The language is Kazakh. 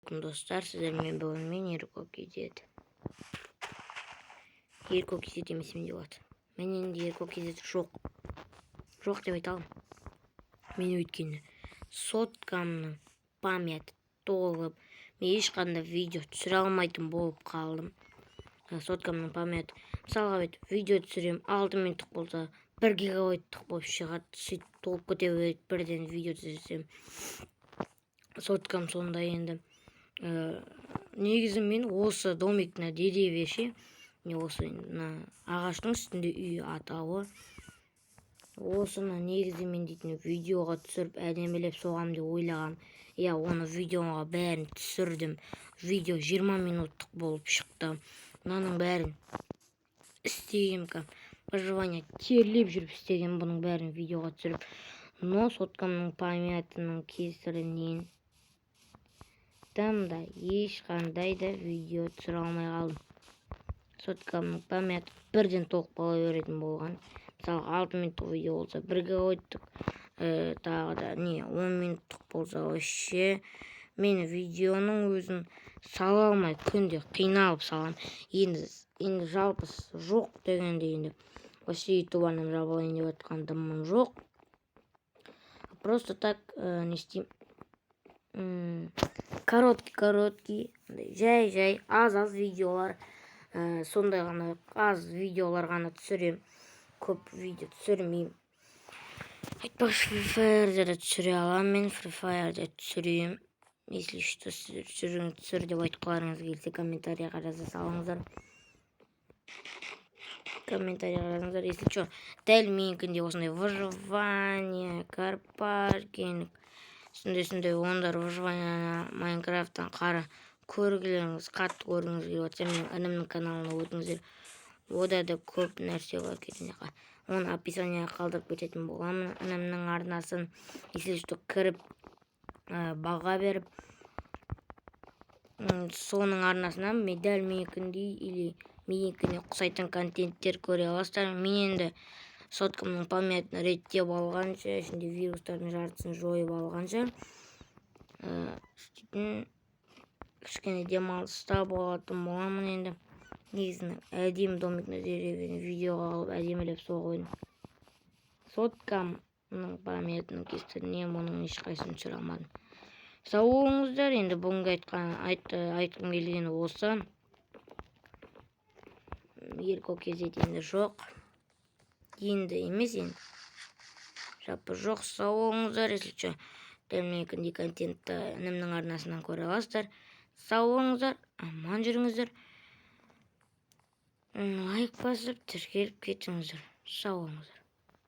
күн достар, сіздермен бүгін мен Ерко кезет. Ерко кезет емес менде болады. Мен енді Ерко кезет жоқ деп айта аламын. Мен өйткені соткамның памяты толып, мен ешқандай видео түсіре алмайтын болып қалдым. Соткамның памяты, мысалға видео түсірем, 6 минуттық болса 1 гигабайттық болып шығады, сөйтіп толып кете береді, бірден видео түсірсем. Соткам сонда енді. Негізі мен осы домиктің деревья ше, осы ағаштың үстінде үй атауы. Осыны негізі мен дейтін видеоға түсіріп әдемілеп соғам деп ойлағам. Оны видеоға бәрін түсірдім. Видео 20 минуттық болып шықты. Мынаның бәрін істегем, выживание терлеп жүріп істеген бұның бәрін видеоға түсіріп. Но соткамның памятының кесірінен да ешқандай да видео түсіре алмай қалдым. Соткамның памяты бірден толық бола беретін болған. Мысалы 6 минуттық видео болса 1 гигабайттық, тағы да 10 минуттық болса вообще мен видеоның өзін сала алмай күнде қиналып салам. Енді жалпы жоқ дегенде енді вообще ютубарным жабылайын деп жатқан дымым жоқ. Просто так не істеймін. Короткий, жай аз видеолар, сондай ғана аз видеолар ғана түсірем. Көп видео түсірмеймін. Айтпақшы Free Fire'да да түсіре аламын, мен Free Fire'да түсірем. Если что түсір деп айтқыларыңыз келсе, комментарийға жаза салыңыздар. Если что, дәл менікінде осындай выживание, карпаркинг, сондай ондар выживание Майнкрафттан қара көргілеріңіз, қатты көргіңіз келіп жатса, менің інімнің каналына өтіңіздер. Ода да көп нәрсе бар кетінде. Оны описанияға қалдырып кететін боламын, інімнің арнасын. Если что, кіріп баға беріп, соның арнасынан дәл менікіндей или менікіне ұқсайтын контенттер көре аласыздар. Мен енді соткамның памятын реттеп алғанша, ішінде вирустардың жартысын жойып алғанша, кішкене демалыста болатын боламын енді. Негізінен әдемі домиктің деревьяны видеоға алып әдемілеп соғып едім. Соткамның памятының кесірінен мұның ешқайсысын түсіре алмадым. Сау болыңыздар, енді бүгінгі айтқым келгені осы. Ерко кезет енді жоқ. Енді емес енді. Жалпы жоқ, сау болыңыздар, если что, дәл менікіндей контентті інімнің арнасынан көре аласыздар. Сау болыңыздар, аман жүріңіздер. Лайк басып, тіркеліп кетіңіздер. Сау болыңыздар.